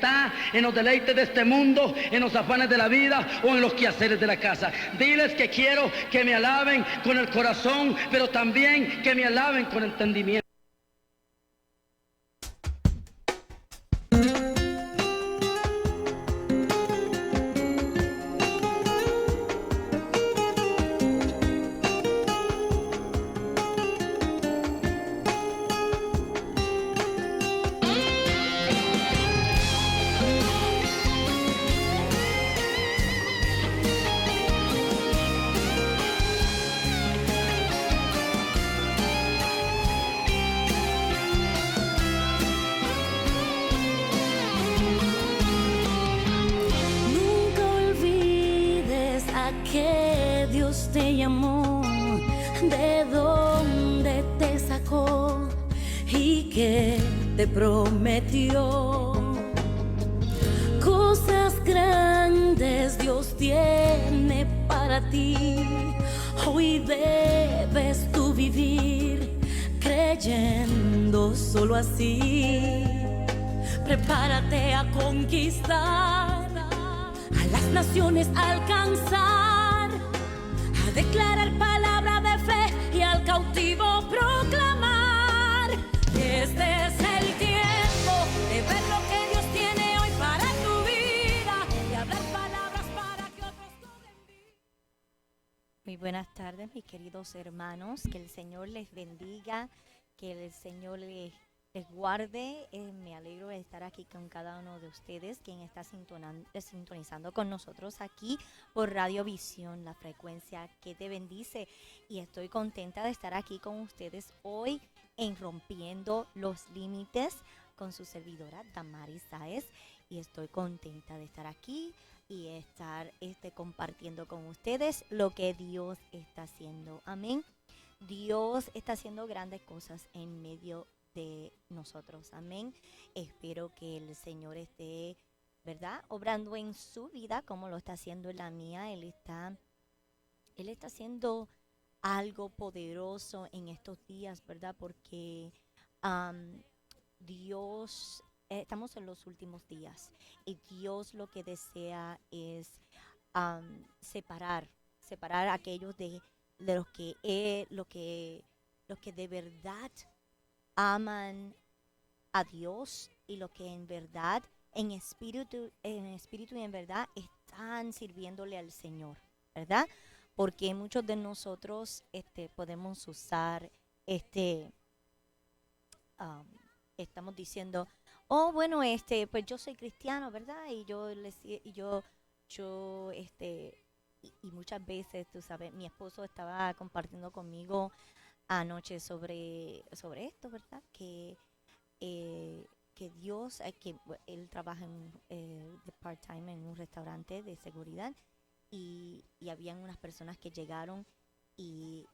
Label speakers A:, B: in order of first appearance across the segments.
A: está en los deleites de este mundo, en los afanes de la vida o en los quehaceres de la casa. Diles que quiero que me alaben con el corazón, pero también que me alaben con entendimiento.
B: Que Dios te llamó, de dónde te sacó y que te prometió. Cosas grandes Dios tiene para ti. Hoy debes tú vivir creyendo solo así. Prepárate a conquistar, a las naciones alcanzar, a declarar palabra de fe y al cautivo proclamar que este es el tiempo de ver lo que Dios tiene hoy para tu vida y hablar palabras para que otros cobren vida.
C: Muy buenas tardes, mis queridos hermanos, que el Señor les bendiga, que el Señor les guarde. Me alegro de estar aquí con cada uno de ustedes, quien está sintonizando con nosotros aquí por Radio Visión, la frecuencia que te bendice. Y estoy contenta de estar aquí con ustedes hoy en Rompiendo los Límites con su servidora Damaris Sáez. Y estoy contenta de estar aquí y estar compartiendo con ustedes lo que Dios está haciendo. Amén. Dios está haciendo grandes cosas en medio de nosotros, amén. Espero que el Señor esté, ¿verdad?, obrando en su vida como lo está haciendo en la mía. Él está haciendo algo poderoso en estos días, ¿verdad? Porque Dios, estamos en los últimos días y Dios lo que desea es separar a aquellos de los que de verdad aman a Dios y lo que en verdad, en espíritu y en verdad están sirviéndole al Señor, ¿verdad? Porque muchos de nosotros podemos usar estamos diciendo, oh, bueno, pues yo soy cristiano, ¿verdad? Y muchas veces, tú sabes, mi esposo estaba compartiendo conmigo anoche sobre esto, ¿verdad? Que Dios, él trabaja de part-time en un restaurante de seguridad y habían unas personas que llegaron y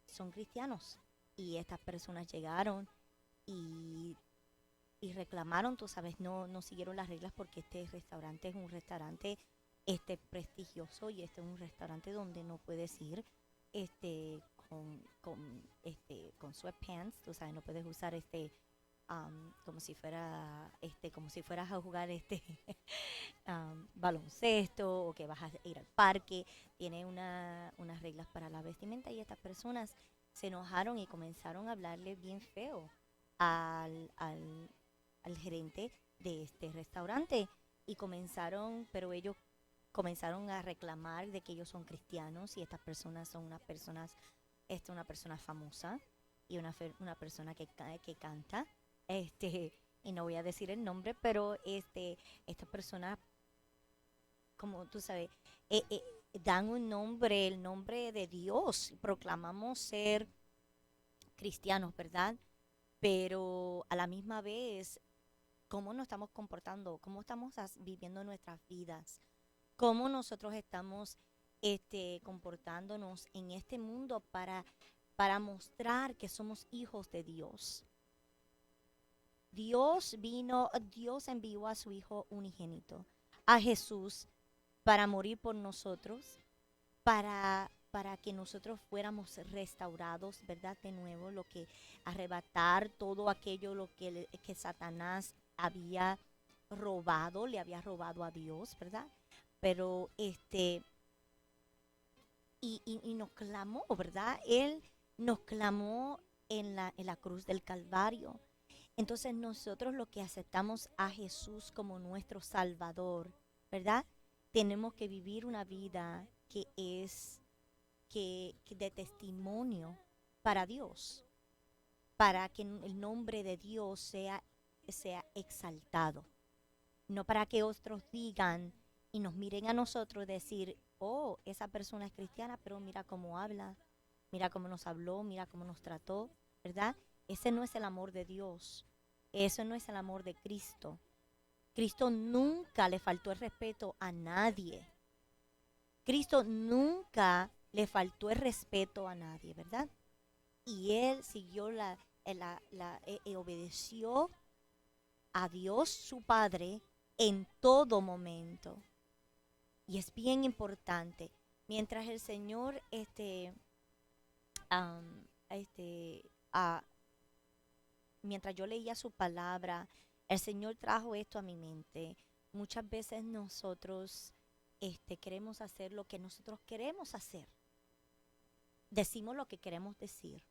C: son cristianos. Y estas personas llegaron y reclamaron, tú sabes, no siguieron las reglas porque este restaurante es un restaurante prestigioso y es un restaurante donde no puedes ir con sweatpants, tú sabes, no puedes usar como si fueras a jugar baloncesto o que vas a ir al parque. Tiene unas reglas para la vestimenta y estas personas se enojaron y comenzaron a hablarle bien feo al gerente de este restaurante y ellos comenzaron a reclamar de que ellos son cristianos y estas personas son una persona famosa y una persona que canta, y no voy a decir el nombre, pero esta persona, como tú sabes, dan un nombre, el nombre de Dios, proclamamos ser cristianos, ¿verdad? Pero a la misma vez, ¿cómo nos estamos comportando? ¿Cómo estamos viviendo nuestras vidas? ¿Cómo nosotros estamos comportándonos en este mundo para mostrar que somos hijos de Dios? Dios envió a su Hijo unigénito, a Jesús, para morir por nosotros, para que nosotros fuéramos restaurados, ¿verdad? De nuevo, arrebatar todo aquello que Satanás había robado, le había robado a Dios, ¿verdad? Pero y nos clamó, ¿verdad? Él nos clamó en la cruz del Calvario. Entonces nosotros los que aceptamos a Jesús como nuestro Salvador, ¿verdad? Tenemos que vivir una vida que es que de testimonio para Dios, para que el nombre de Dios sea exaltado. No para que otros digan y nos miren a nosotros y decir, oh, esa persona es cristiana, pero mira cómo habla, mira cómo nos habló, mira cómo nos trató, ¿verdad? Ese no es el amor de Dios. Eso no es el amor de Cristo. Cristo nunca le faltó el respeto a nadie. Cristo nunca le faltó el respeto a nadie, ¿verdad? Y él siguió obedeció a Dios su Padre en todo momento. Y es bien importante. Mientras el Señor mientras yo leía su palabra, el Señor trajo esto a mi mente. Muchas veces nosotros queremos hacer lo que nosotros queremos hacer. Decimos lo que queremos decir.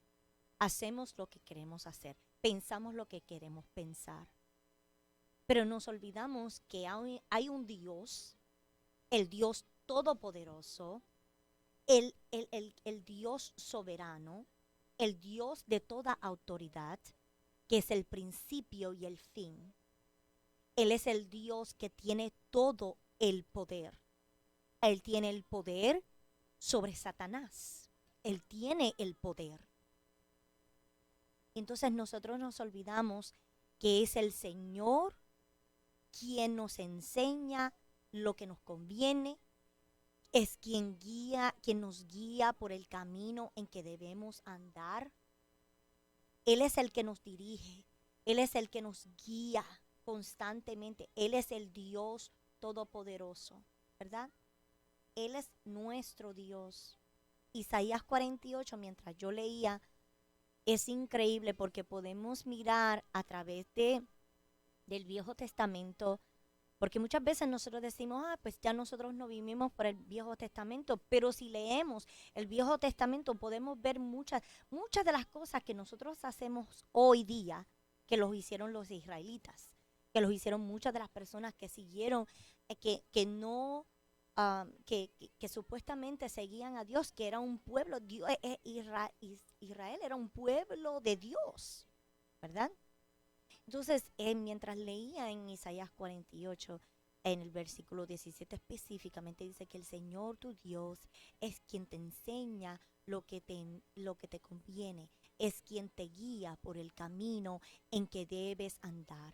C: Hacemos lo que queremos hacer. Pensamos lo que queremos pensar. Pero nos olvidamos que hay un Dios, el Dios todopoderoso, el Dios soberano, el Dios de toda autoridad, que es el principio y el fin. Él es el Dios que tiene todo el poder. Él tiene el poder sobre Satanás. Él tiene el poder. Entonces nosotros nos olvidamos que es el Señor quien nos enseña lo que nos conviene, es quien nos guía por el camino en que debemos andar. Él es el que nos dirige, Él es el que nos guía constantemente. Él es el Dios todopoderoso, ¿verdad? Él es nuestro Dios. Isaías 48, mientras yo leía, es increíble porque podemos mirar a través del Viejo Testamento, porque muchas veces nosotros decimos, pues ya nosotros no vivimos por el Viejo Testamento, pero si leemos el Viejo Testamento podemos ver muchas de las cosas que nosotros hacemos hoy día, que los hicieron los israelitas, que los hicieron muchas de las personas que siguieron, que supuestamente seguían a Dios, que era un pueblo, Israel era un pueblo de Dios, ¿verdad? Entonces, mientras leía en Isaías 48, en el versículo 17 específicamente, dice que el Señor tu Dios es quien te enseña lo que te conviene, es quien te guía por el camino en que debes andar.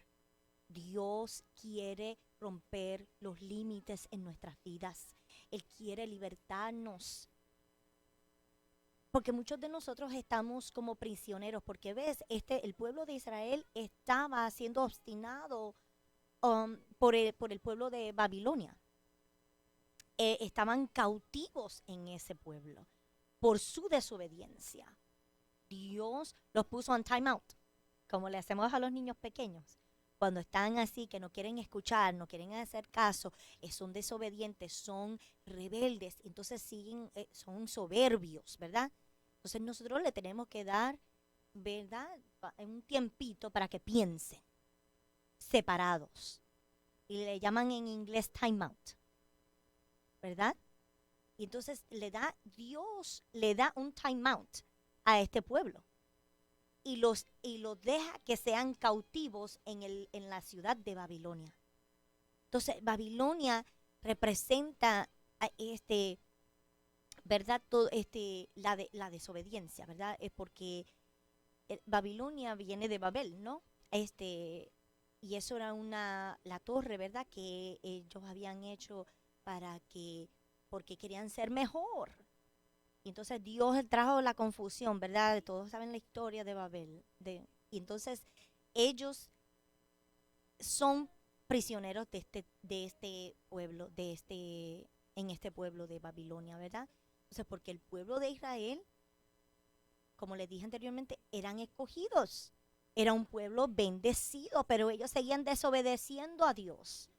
C: Dios quiere romper los límites en nuestras vidas. Él quiere libertarnos. Porque muchos de nosotros estamos como prisioneros, porque ves, el pueblo de Israel estaba siendo obstinado por el pueblo de Babilonia. Estaban cautivos en ese pueblo por su desobediencia. Dios los puso en time out, como le hacemos a los niños pequeños. Cuando están así, que no quieren escuchar, no quieren hacer caso, son desobedientes, son rebeldes, entonces son soberbios, ¿verdad? Entonces nosotros le tenemos que dar, ¿verdad?, un tiempito para que piensen, separados. Y le llaman en inglés time out, ¿verdad? Y entonces Dios le da un time out a este pueblo. Y los deja que sean cautivos en la ciudad de Babilonia. Entonces, Babilonia representa ¿verdad? Todo la desobediencia, ¿verdad? Es porque Babilonia viene de Babel, ¿no? Y eso era la torre, ¿verdad? Que ellos habían hecho porque querían ser mejor. Y entonces Dios trajo la confusión, ¿verdad? Todos saben la historia de Babel. Y entonces ellos son prisioneros de este pueblo, en este pueblo de Babilonia, ¿verdad? Entonces, porque el pueblo de Israel, como les dije anteriormente, eran escogidos. Era un pueblo bendecido, pero ellos seguían desobedeciendo a Dios.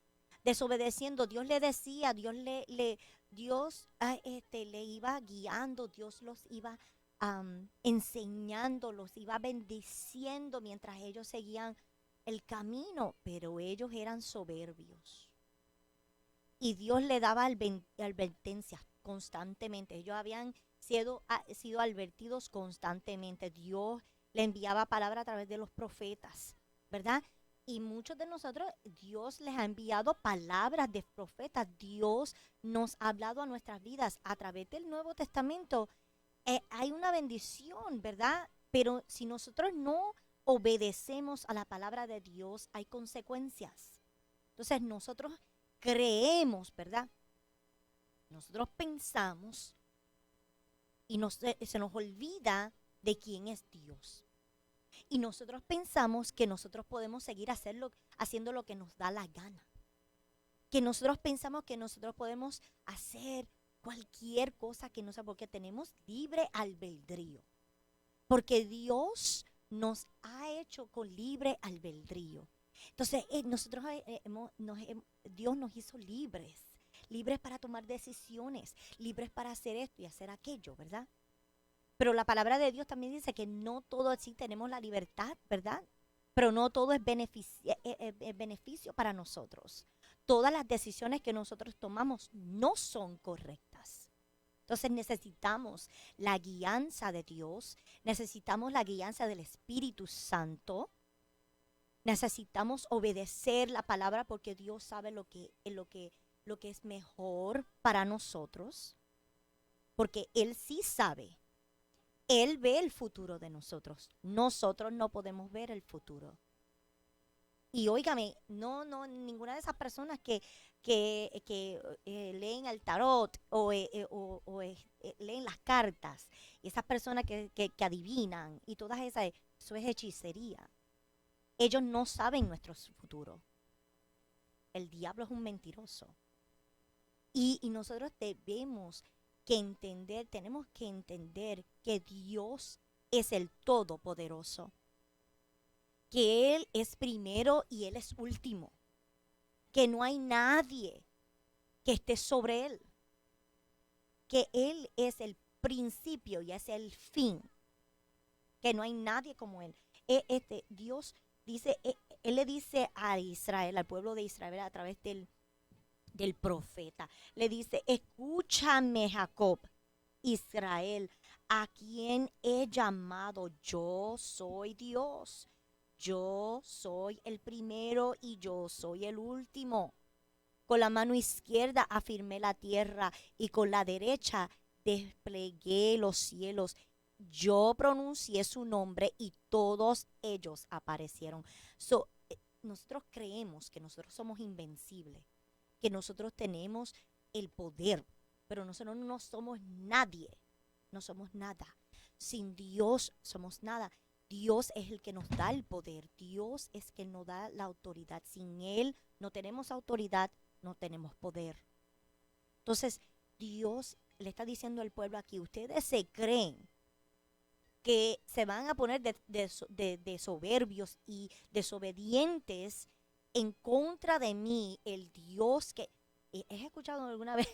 C: Desobedeciendo, Dios le decía, Dios le iba guiando, Dios los iba enseñando, los iba bendiciendo mientras ellos seguían el camino, pero ellos eran soberbios. Y Dios le daba advertencias constantemente. Ellos habían sido advertidos constantemente. Dios le enviaba palabra a través de los profetas, ¿verdad? Y muchos de nosotros, Dios les ha enviado palabras de profetas. Dios nos ha hablado a nuestras vidas a través del Nuevo Testamento. Hay una bendición, ¿verdad? Pero si nosotros no obedecemos a la palabra de Dios, hay consecuencias. Entonces nosotros creemos, ¿verdad? Nosotros pensamos y se nos olvida de quién es Dios. Y nosotros pensamos que nosotros podemos seguir haciendo lo que nos da la gana. Que nosotros pensamos que nosotros podemos hacer cualquier cosa que no sea, porque tenemos libre albedrío. Porque Dios nos ha hecho con libre albedrío. Entonces, Dios nos hizo libres para tomar decisiones, libres para hacer esto y hacer aquello, ¿verdad? Pero la palabra de Dios también dice que no todo así tenemos la libertad, ¿verdad? Pero no todo es beneficio para nosotros. Todas las decisiones que nosotros tomamos no son correctas. Entonces necesitamos la guianza de Dios, necesitamos la guianza del Espíritu Santo, necesitamos obedecer la palabra porque Dios sabe lo que es mejor para nosotros, porque Él sí sabe. Él ve el futuro de nosotros. Nosotros no podemos ver el futuro. Y óigame, ninguna de esas personas que leen el tarot o leen las cartas, y esas personas que adivinan y todas esas, eso es hechicería. Ellos no saben nuestro futuro. El diablo es un mentiroso. Y nosotros tenemos que entender que Dios es el Todopoderoso, que Él es primero y Él es último, que no hay nadie que esté sobre Él, que Él es el principio y es el fin, que no hay nadie como Él. Dios dice, Él le dice a Israel, al pueblo de Israel a través del profeta, le dice: escúchame, Jacob, Israel, a quien he llamado. Yo soy Dios, yo soy el primero y yo soy el último. Con la mano izquierda afirmé la tierra y con la derecha desplegué los cielos. Yo pronuncié su nombre y todos ellos aparecieron. Nosotros creemos que nosotros somos invencibles, que nosotros tenemos el poder, pero nosotros no somos nadie, no somos nada. Sin Dios somos nada. Dios es el que nos da el poder, Dios es quien nos da la autoridad. Sin Él no tenemos autoridad, no tenemos poder. Entonces Dios le está diciendo al pueblo aquí: ustedes se creen que se van a poner de soberbios y desobedientes en contra de mí, el Dios que... ¿Has escuchado alguna vez?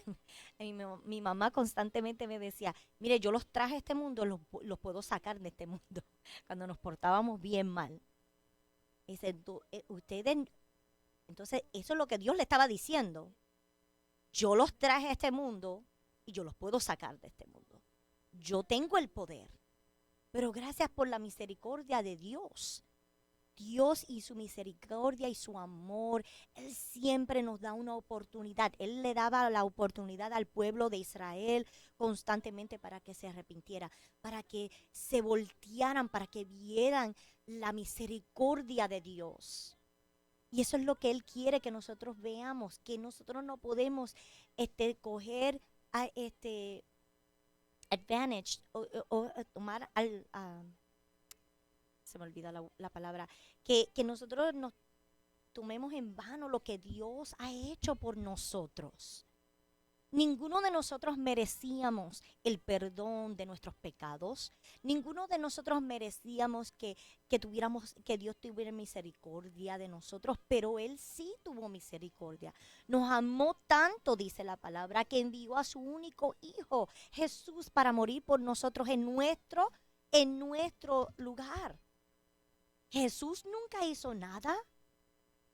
C: Mi mamá constantemente me decía: mire, yo los traje a este mundo, los puedo sacar de este mundo, cuando nos portábamos bien mal. Dice, ustedes... Entonces, eso es lo que Dios le estaba diciendo. Yo los traje a este mundo y yo los puedo sacar de este mundo. Yo tengo el poder. Pero gracias por la misericordia de Dios. Dios y su misericordia y su amor, Él siempre nos da una oportunidad. Él le daba la oportunidad al pueblo de Israel constantemente para que se arrepintiera, para que se voltearan, para que vieran la misericordia de Dios. Y eso es lo que Él quiere que nosotros veamos, que nosotros no podemos coger advantage o tomar se me olvida la palabra, que nosotros nos tomemos en vano lo que Dios ha hecho por nosotros. Ninguno de nosotros merecíamos el perdón de nuestros pecados. Ninguno de nosotros merecíamos que Dios tuviera misericordia de nosotros, pero Él sí tuvo misericordia. Nos amó tanto, dice la palabra, que envió a su único Hijo, Jesús, para morir por nosotros en nuestro lugar. Jesús nunca hizo nada,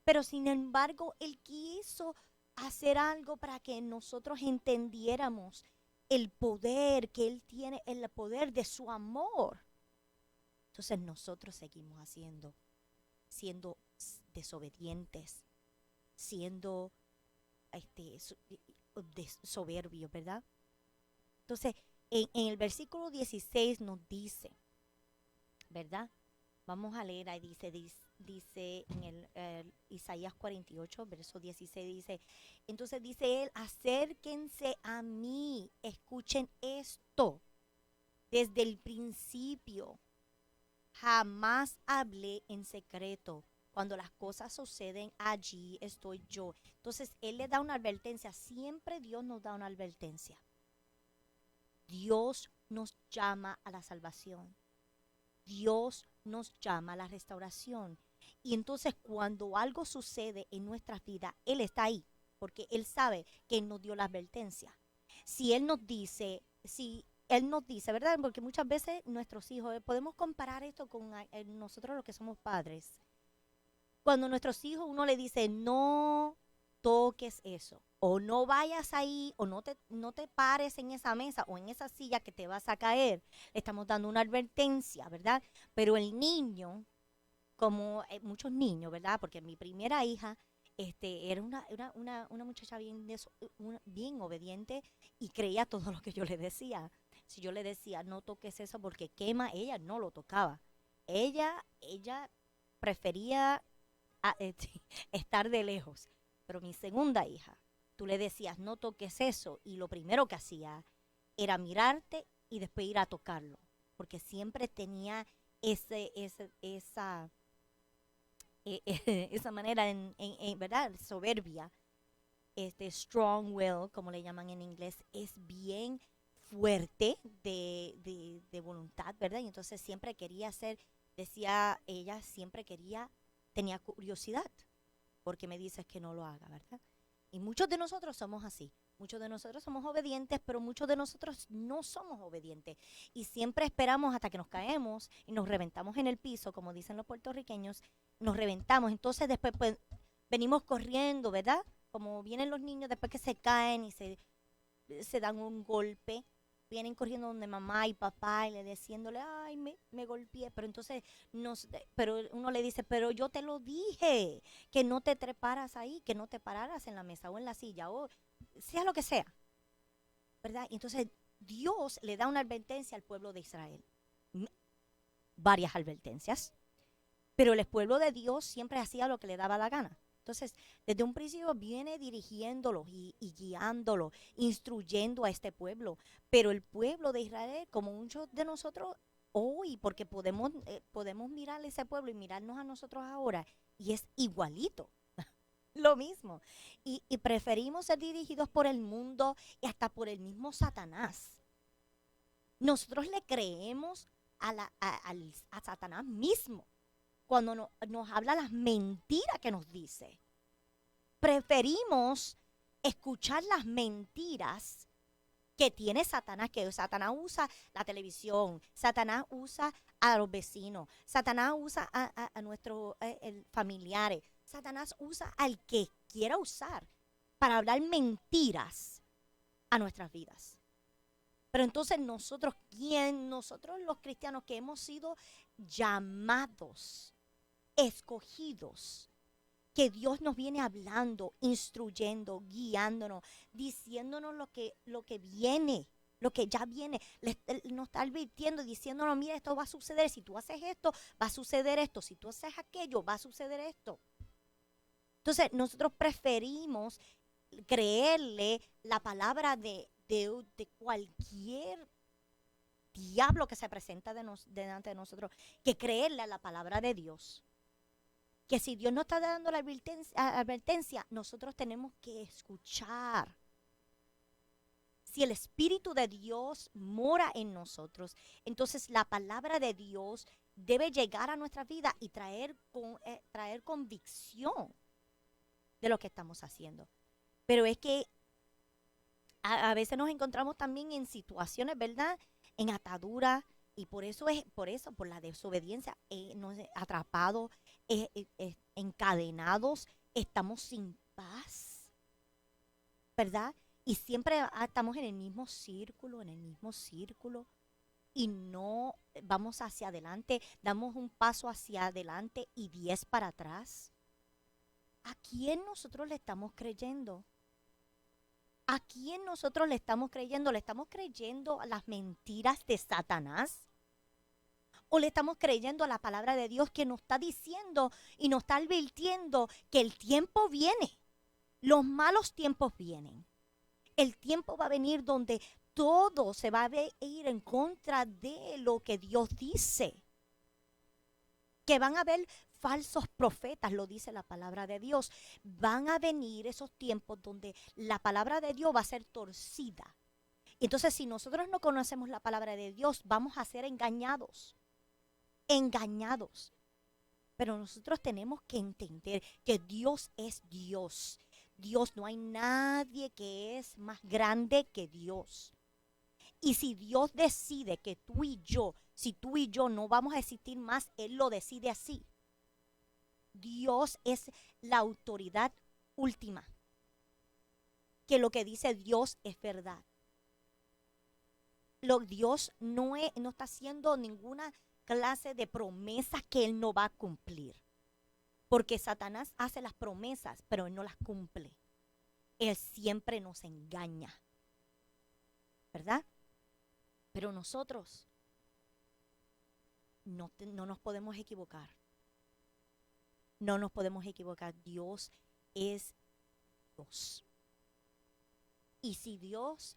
C: pero sin embargo, Él quiso hacer algo para que nosotros entendiéramos el poder que Él tiene, el poder de su amor. Entonces nosotros seguimos siendo desobedientes, siendo soberbios, ¿verdad? Entonces, en el versículo 16 nos dice, ¿verdad? Vamos a leer, ahí dice en el Isaías 48, verso 16, dice, entonces dice él, acérquense a mí, escuchen esto, desde el principio, jamás hablé en secreto, cuando las cosas suceden, allí estoy yo. Entonces él le da una advertencia, siempre Dios nos da una advertencia. Dios nos llama a la salvación. Dios nos llama a la restauración. Y entonces cuando algo sucede en nuestras vidas, Él está ahí, porque Él sabe que Él nos dio la advertencia. Si Él nos dice, ¿verdad? Porque muchas veces nuestros hijos, podemos comparar esto con nosotros los que somos padres. Cuando nuestros hijos uno le dice, no toques eso, o no vayas ahí, o no te pares en esa mesa o en esa silla que te vas a caer. Le estamos dando una advertencia, ¿verdad? Pero el niño, como muchos niños, ¿verdad? Porque mi primera hija era una muchacha bien obediente y creía todo lo que yo le decía. Si yo le decía, no toques eso porque quema, ella no lo tocaba. Ella prefería estar de lejos. Pero mi segunda hija, tú le decías, no toques eso, y lo primero que hacía era mirarte y después ir a tocarlo, porque siempre tenía esa manera, ¿verdad? Soberbia, strong will, como le llaman en inglés, es bien fuerte de voluntad, ¿verdad? Y entonces siempre quería decía ella, tenía curiosidad. Porque me dices que no lo haga, ¿verdad? Y muchos de nosotros somos así. Muchos de nosotros somos obedientes, pero muchos de nosotros no somos obedientes. Y siempre esperamos hasta que nos caemos y nos reventamos en el piso, como dicen los puertorriqueños, nos reventamos. Entonces después pues, venimos corriendo, ¿verdad? Como vienen los niños después que se caen y se dan un golpe. Vienen corriendo donde mamá y papá y le diciéndole, ay, me golpeé. Pero entonces, pero uno le dice, pero yo te lo dije, que no te treparas ahí, que no te pararas en la mesa o en la silla, o sea lo que sea, ¿verdad? Y entonces Dios le da una advertencia al pueblo de Israel. Varias advertencias. Pero el pueblo de Dios siempre hacía lo que le daba la gana. Entonces, desde un principio viene dirigiéndolo y guiándolo, instruyendo a este pueblo. Pero el pueblo de Israel, como muchos de nosotros hoy, porque podemos mirar a ese pueblo y mirarnos a nosotros ahora, y es igualito, lo mismo. Y preferimos ser dirigidos por el mundo y hasta por el mismo Satanás. Nosotros le creemos a Satanás mismo. Cuando nos habla las mentiras que nos dice. Preferimos escuchar las mentiras que tiene Satanás, que Satanás usa la televisión, Satanás usa a los vecinos, Satanás usa a nuestros familiares, Satanás usa al que quiera usar para hablar mentiras a nuestras vidas. Pero entonces nosotros los cristianos que hemos sido llamados, escogidos, que Dios nos viene hablando, instruyendo, guiándonos, diciéndonos lo que viene, lo que ya viene, nos está advirtiendo, diciéndonos, mira, esto va a suceder, si tú haces esto, va a suceder esto, si tú haces aquello, va a suceder esto. Entonces nosotros preferimos creerle la palabra de cualquier diablo que se presenta delante de nosotros, que creerle a la palabra de Dios. Que si Dios nos está dando la advertencia, nosotros tenemos que escuchar. Si el Espíritu de Dios mora en nosotros, entonces la palabra de Dios debe llegar a nuestra vida y traer convicción de lo que estamos haciendo. Pero es que a veces nos encontramos también en situaciones, ¿verdad? En ataduras, y por la desobediencia, nos atrapados, encadenados, estamos sin paz, ¿verdad? Y siempre estamos en el mismo círculo, y no vamos hacia adelante, damos un paso hacia adelante y 10 para atrás. ¿A quién nosotros le estamos creyendo? ¿A quién nosotros le estamos creyendo? ¿Le estamos creyendo a las mentiras de Satanás? ¿O le estamos creyendo a la palabra de Dios que nos está diciendo y nos está advirtiendo que el tiempo viene? Los malos tiempos vienen. El tiempo va a venir donde todo se va a ir en contra de lo que Dios dice. Que van a haber falsos profetas, lo dice la palabra de Dios. Van a venir esos tiempos donde la palabra de Dios va a ser torcida. Entonces, si nosotros no conocemos la palabra de Dios, vamos a ser engañados. Pero nosotros tenemos que entender que Dios es Dios. Dios, no hay nadie que es más grande que Dios. Y si Dios decide que si tú y yo no vamos a existir más, Él lo decide así. Dios es la autoridad última. Que lo que dice Dios es verdad. Dios no está haciendo ninguna clase de promesas que Él no va a cumplir. Porque Satanás hace las promesas, pero Él no las cumple. Él siempre nos engaña, ¿verdad? Pero nosotros no nos podemos equivocar. No nos podemos equivocar. Dios es Dios. Y si Dios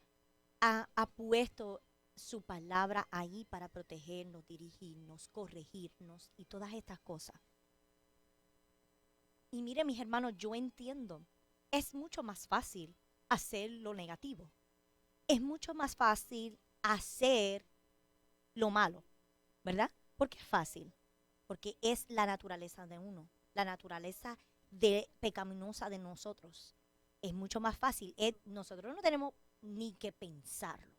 C: ha puesto su palabra ahí para protegernos, dirigirnos, corregirnos y todas estas cosas. Y mire, mis hermanos, yo entiendo, es mucho más fácil hacer lo negativo. Es mucho más fácil hacer lo malo, ¿verdad? Porque es fácil, porque es la naturaleza de uno, la naturaleza pecaminosa de nosotros. Es mucho más fácil. Nosotros no tenemos ni que pensarlo.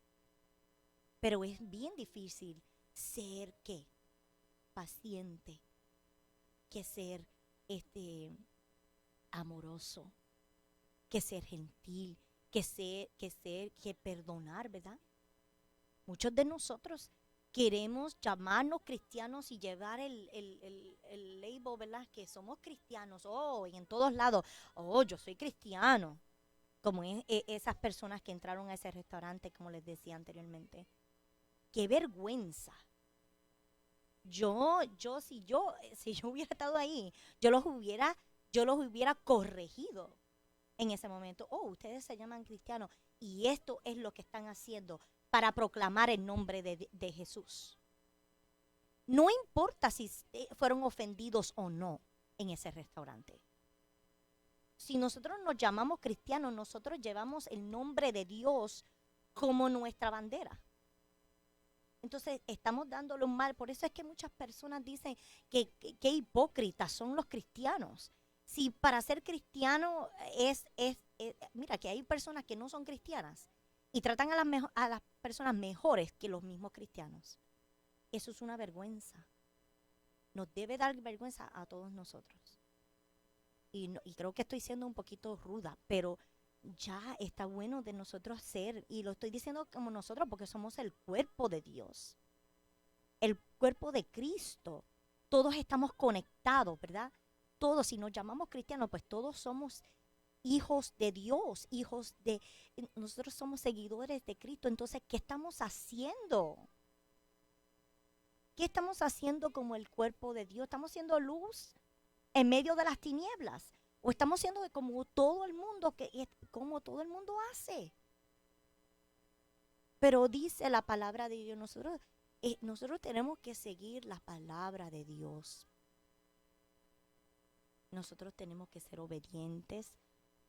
C: Pero es bien difícil ser ¿qué? Paciente, que ser amoroso, que ser gentil, que perdonar, ¿verdad? Muchos de nosotros queremos llamarnos cristianos y llevar el label, ¿verdad? Que somos cristianos, y en todos lados, yo soy cristiano, como esas personas que entraron a ese restaurante, como les decía anteriormente. ¡Qué vergüenza! Si yo hubiera estado ahí, yo los hubiera corregido en ese momento. Ustedes se llaman cristianos y esto es lo que están haciendo para proclamar el nombre de Jesús. No importa si fueron ofendidos o no en ese restaurante. Si nosotros nos llamamos cristianos, nosotros llevamos el nombre de Dios como nuestra bandera. Entonces estamos dándole un mal. Por eso es que muchas personas dicen que hipócritas son los cristianos. Si para ser cristiano mira que hay personas que no son cristianas y tratan a las personas mejores que los mismos cristianos. Eso es una vergüenza. Nos debe dar vergüenza a todos nosotros. Y creo que estoy siendo un poquito ruda, pero ya está bueno de nosotros ser, y lo estoy diciendo como nosotros porque somos el cuerpo de Dios, el cuerpo de Cristo. Todos estamos conectados, ¿verdad? Todos, si nos llamamos cristianos, pues todos somos hijos de Dios, nosotros somos seguidores de Cristo. Entonces, ¿qué estamos haciendo? ¿Qué estamos haciendo como el cuerpo de Dios? ¿Estamos siendo luz en medio de las tinieblas? ¿O estamos siendo como todo el mundo hace? Pero dice la palabra de Dios, nosotros tenemos que seguir la palabra de Dios. Nosotros tenemos que ser obedientes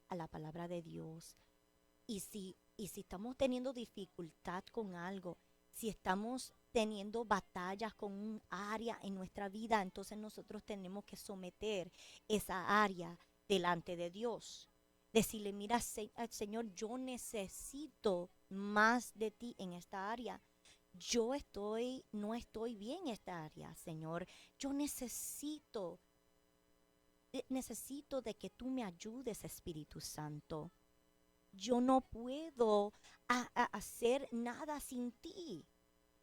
C: a la palabra de Dios. Y si estamos teniendo dificultad con algo, si estamos teniendo batallas con un área en nuestra vida, entonces nosotros tenemos que someter esa área delante de Dios. Decirle, mira, Señor, yo necesito más de ti en esta área. No estoy bien en esta área, Señor. Yo necesito de que tú me ayudes, Espíritu Santo. Yo no puedo hacer nada sin ti.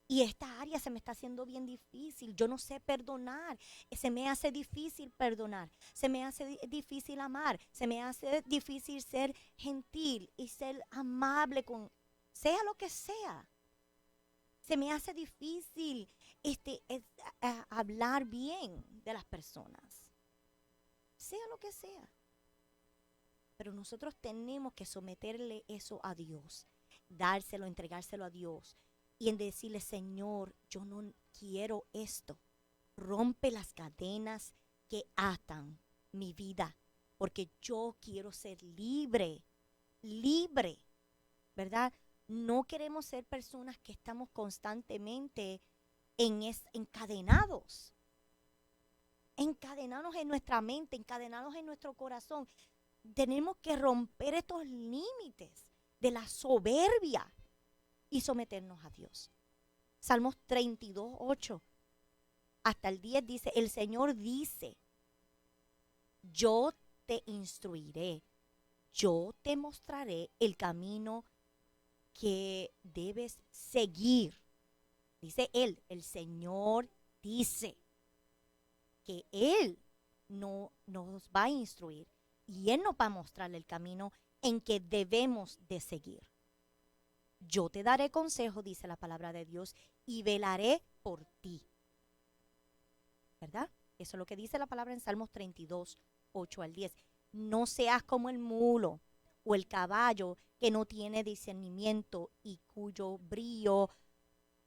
C: Y esta área se me está haciendo bien difícil. Yo no sé perdonar. Se me hace difícil perdonar. Se me hace difícil amar. Se me hace difícil ser gentil y ser amable con, sea lo que sea. Se me hace difícil hablar bien de las personas. Sea lo que sea. Pero nosotros tenemos que someterle eso a Dios, dárselo, entregárselo a Dios y en decirle, Señor, yo no quiero esto. Rompe las cadenas que atan mi vida, porque yo quiero ser libre, ¿verdad? No queremos ser personas que estamos constantemente encadenados en nuestra mente, encadenados en nuestro corazón. Tenemos que romper estos límites de la soberbia y someternos a Dios. Salmos 32:8 hasta el 10 dice, el Señor dice, yo te instruiré, yo te mostraré el camino que debes seguir. Dice Él, el Señor dice que Él no nos va a instruir. Y Él nos va a mostrar el camino en que debemos de seguir. Yo te daré consejo, dice la palabra de Dios, y velaré por ti. ¿Verdad? Eso es lo que dice la palabra en Salmos 32:8 al 10. No seas como el mulo o el caballo que no tiene discernimiento y cuyo brío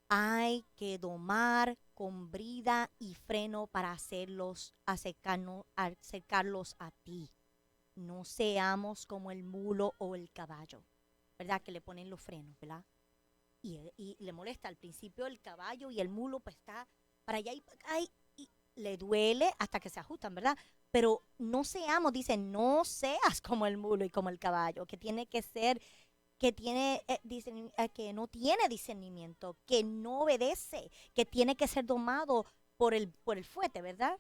C: hay que domar con brida y freno para acercarlos a ti. No seamos como el mulo o el caballo, ¿verdad? Que le ponen los frenos, ¿verdad? Y le molesta al principio el caballo y el mulo pues está para allá y para acá y le duele hasta que se ajustan, ¿verdad? Pero no seamos, dice, no seas como el mulo y como el caballo, que tiene que ser, que no tiene discernimiento, que no obedece, que tiene que ser domado por el fuete, ¿verdad?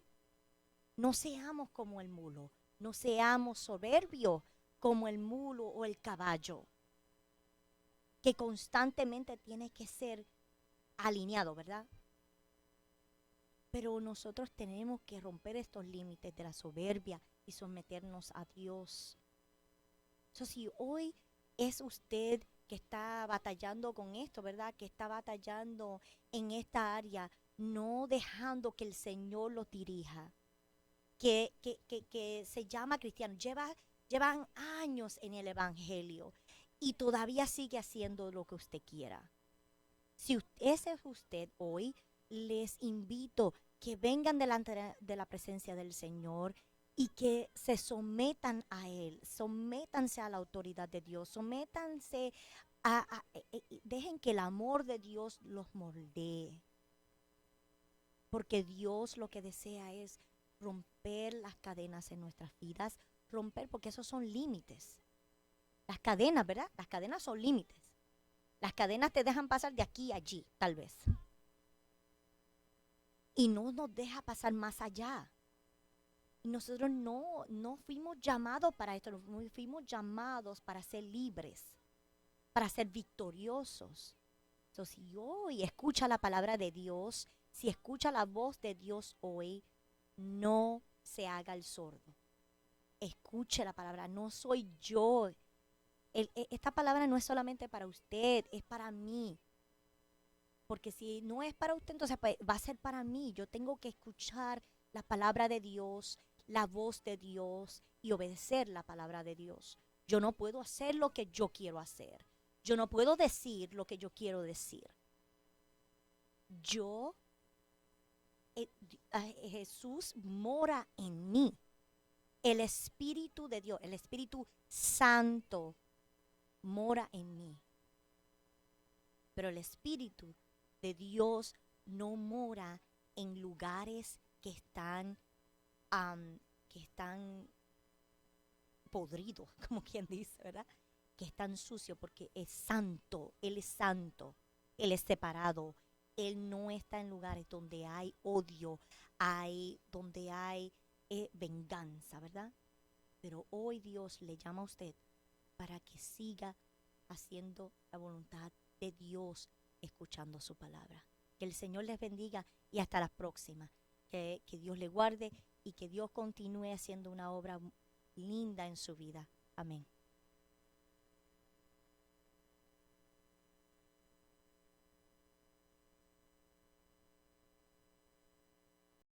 C: No seamos como el mulo. No seamos soberbios como el mulo o el caballo, que constantemente tiene que ser alineado, ¿verdad? Pero nosotros tenemos que romper estos límites de la soberbia y someternos a Dios. Entonces, si hoy es usted que está batallando con esto, ¿verdad? Que está batallando en esta área, no dejando que el Señor lo dirija. Que se llama cristiano, llevan años en el evangelio y todavía sigue haciendo lo que usted quiera. Si ese es usted hoy, les invito que vengan delante de la presencia del Señor y que se sometan a Él, sométanse a la autoridad de Dios, sométanse dejen que el amor de Dios los moldee. Porque Dios lo que desea es romper las cadenas en nuestras vidas, porque esos son límites. Las cadenas, ¿verdad? Las cadenas son límites. Las cadenas te dejan pasar de aquí a allí, tal vez. Y no nos deja pasar más allá. Y nosotros no fuimos llamados para esto, no fuimos llamados para ser libres, para ser victoriosos. Entonces, si hoy escucha la palabra de Dios, si escucha la voz de Dios hoy, no se haga el sordo. Escuche la palabra, no soy yo. Esta palabra no es solamente para usted, es para mí. Porque si no es para usted, entonces pues, va a ser para mí. Yo tengo que escuchar la palabra de Dios, la voz de Dios y obedecer la palabra de Dios. Yo no puedo hacer lo que yo quiero hacer. Yo no puedo decir lo que yo quiero decir. Jesús mora en mí. El Espíritu de Dios, el Espíritu Santo, mora en mí. Pero el Espíritu de Dios no mora en lugares que están podridos, como quien dice, ¿verdad? Que están sucios, porque es santo, Él es santo, Él es separado. Él no está en lugares donde hay odio, donde hay venganza, ¿verdad? Pero hoy Dios le llama a usted para que siga haciendo la voluntad de Dios, escuchando su palabra. Que el Señor les bendiga y hasta la próxima. Que Dios le guarde y que Dios continúe haciendo una obra linda en su vida. Amén.